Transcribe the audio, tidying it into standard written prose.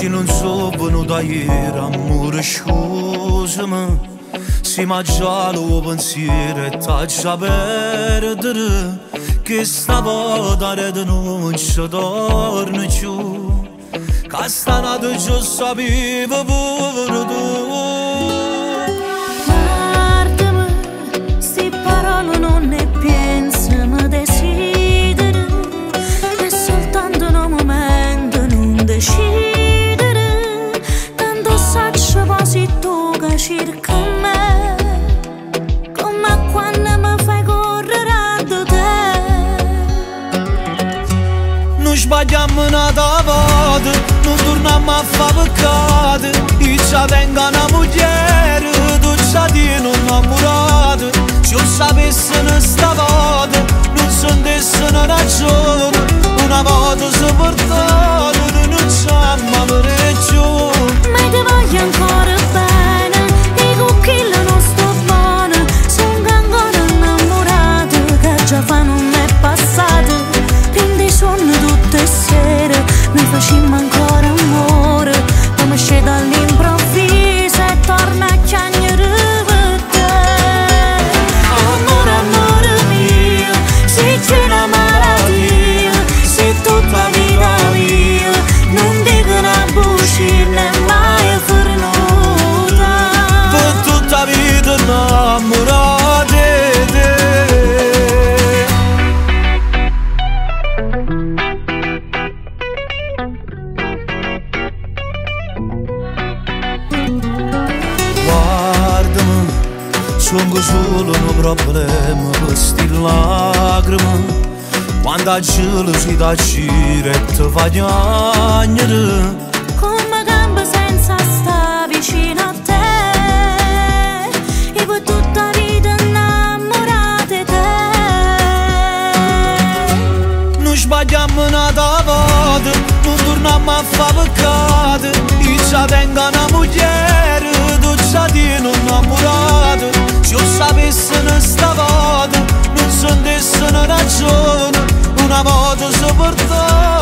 occhi non so venuto ieri, amore scusami. Si ma già lo pensiero e t'accia perdere, che sta potare non ci torna più, che sta nato già sapevo pure tu. Guardami, sti parole non ne penso, mi desideri, è soltanto un momento, non decidere, tanto saccio quasi tu che cerca me, come quando mi fai correre da te. Non sbagliamo una volta, non torniamo a fare peccato, io ci tengo una moglie, tu ci tieni innamorata. Se io sapessi sta volta, non sentissi una ragione, una volta si portata, non ci amare più. Ma ti voglio ancora bene, e con chi non sto buono, sono ancora innamorata, che già fa non è passato, quindi sono tutte sere, noi facciamo ancora amore, come esce dall'improvviso e torna a chiagnere per te. Amore, amore mio, se c'è una malattia, se tutta la vita mia, non dico una bugia, né mai fornuta. Per tutta la vita innamorata di te. Guardami, sono solo un problema per sti lacrime, quando a cielo si dà gira e ti fa piangere. Come gambe senza sta vicino a te, e per tutta la vita innamorata di te. Non sbagliamo una volta, non torniamo a fare peccato, io ci tengo una moglie, tu ci tieni innamorata. Se io sapessi sta volta, non sentissi una ragione, una volta si portata.